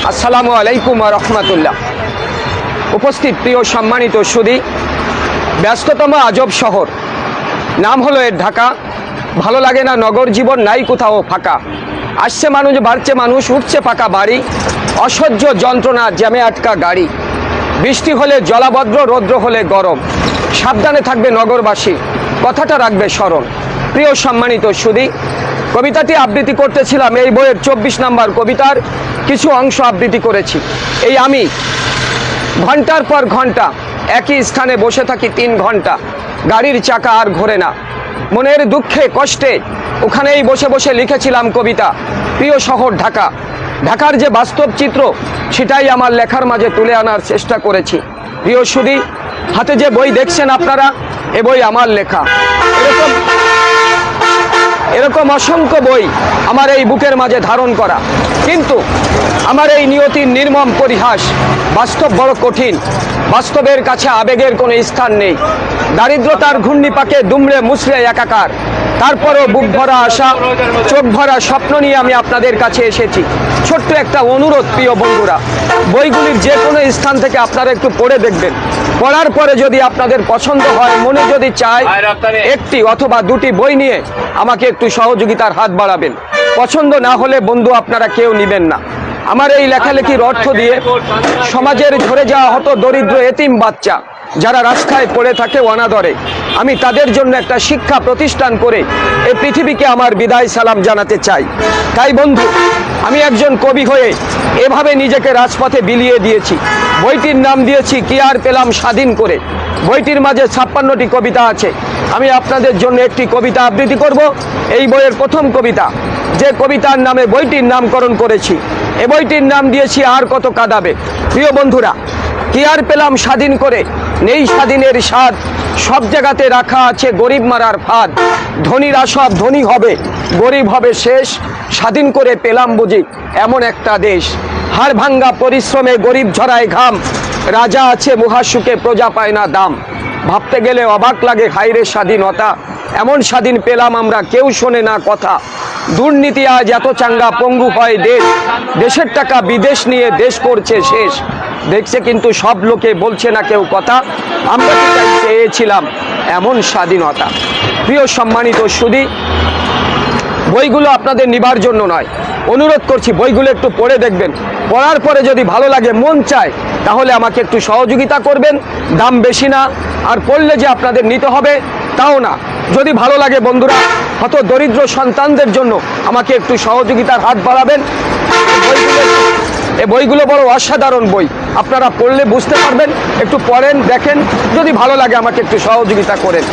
আসসালামু আলাইকুম ওয়া রাহমাতুল্লাহ। উপস্থিত প্রিয় সম্মানিত সুধী, ব্যস্ততম আজব শহর, নাম হলো এর ঢাকা। ভালো লাগে না নগর জীবন, নাই কোথাও ফাঁকা। আসছে মানুষ, বাড়ছে মানুষ, উঠছে পাকা বাড়ি, অসহ্য যন্ত্রণা, জ্যামে আটকা গাড়ি। বৃষ্টি হলে জলাবদ্র, রৌদ্র হলে গরম। সাবধানে থাকবে নগরবাসী, কথাটা রাখবে স্মরণ। প্রিয় সম্মানিত সুধী, কবিতাটি আবৃত্তি করতেছিলাম এই বইয়ের 24 নম্বর কবিতার কিছু অংশ আবৃত্তি করেছি। এই আমি ঘন্টার পর ঘন্টা একই স্থানে বসে থাকি 3 ঘন্টা, গাড়ির চাকা আর ঘোরে না। মনের দুঃখে কষ্টে ওখানেই বসে বসে লিখেছিলাম কবিতা। প্রিয় শহর ঢাকা, ঢাকার যে বাস্তব চিত্র সেটাই আমার লেখার মাঝে তুলে আনার চেষ্টা করেছি। প্রিয় সুধী, হাতে যে বই দেখছেন আপনারা, এ বই আমার লেখা। এরকম অসংখ্য বই আমার এই বুকের মাঝে ধারণ করা, কিন্তু আমার এই নিয়তির নির্মম পরিহাস। বাস্তব বড় কঠিন, বাস্তবের কাছে আবেগের কোনো স্থান নেই। দারিদ্রতার ঘূর্ণিপাকে দুমড়ে মুচড়ে একাকার, তারপরও বুক ভরা আশা, চোখ ভরা স্বপ্ন নিয়ে আমি আপনাদের কাছে এসেছি। ছোট্ট একটা অনুরোধ প্রিয় বন্ধুরা, বইগুলির যে কোনো স্থান থেকে আপনারা একটু পড়ে দেখবেন। পড়ার পরে যদি আপনাদের পছন্দ হয়, মনে যদি চায়, একটি অথবা দুটি বই নিয়ে আমাকে একটু সহযোগিতার হাত বাড়াবেন। পছন্দ না হলে বন্ধু আপনারা কেউ নেবেন না। আমার এই লেখালেখির অর্থ দিয়ে সমাজের ঝরে যাওয়া হতো দরিদ্র এতিম বাচ্চা যারা রাস্তায় পড়ে থাকে অনাদরে, আমি তাদের জন্য একটা শিক্ষা প্রতিষ্ঠান করে এই পৃথিবীকে আমার বিদায় সালাম জানাতে চাই। তাই বন্ধু, আমি একজন কবি হয়ে এভাবে নিজেকে রাজপথে বিলিয়ে দিয়েছি। বইটির নাম দিয়েছি কি আর পেলাম স্বাধীন করে। বইটির মাঝে 56টি কবিতা আছে। আমি আপনাদের জন্য একটি কবিতা আবৃত্তি করব। এই বইয়ের প্রথম কবিতা, যে কবিতার নামে বইটির নামকরণ করেছি। এ বইটির নাম দিয়েছি আর কত কাঁদাবে। প্রিয় বন্ধুরা, কি আর পেলাম স্বাধীন করে, নেই স্বাধীনের স্বাদ, সব জায়গাতে রাখা আছে গরিব মারার ফাঁদ। ধনীরা সব ধনী হবে, গরিব হবে শেষ, স্বাধীন করে পেলাম বুঝি এমন একটা দেশ। হাড় ভাঙ্গা পরিশ্রমে গরিব ঝরায় ঘাম, রাজা আছে মহাসুখে প্রজা পায় না দাম। ভাবতে গেলে অবাক লাগে, হায়রে স্বাধীনতা, এমন স্বাধীন পেলাম আমরা, কেউ শোনে না কথা। দুর্নীতি আজ এত চাঙ্গা, পঙ্গু হয় দেশ, দেশের টাকা বিদেশ নিয়ে দেশ করছে শেষ। দেখছে কিন্তু সব লোকে, বলছে না কেউ কথা, আমরা কি চেয়েছিলাম এমন স্বাধীনতা। প্রিয় সম্মানিত সুধী, বইগুলো আপনাদের নিবার জন্য নয়, অনুরোধ করছি বইগুলো একটু পড়ে দেখবেন। পড়ার পরে যদি ভালো লাগে, মন চায়, তাহলে আমাকে একটু সহযোগিতা করবেন। দাম বেশি না, আর পড়লে যে আপনাদের নিতে হবে তাও না। যদি ভালো লাগে বন্ধুরা, হত দরিদ্র সন্তানদের জন্য আমাকে একটু সহযোগিতার হাত বাড়াবেন। এই বইগুলো বড় অসাধারণ বই, আপনারা পড়লে বুঝতে পারবেন। একটু পড়েন, দেখেন, যদি ভালো লাগে আমাকে একটু সহযোগিতা করেন।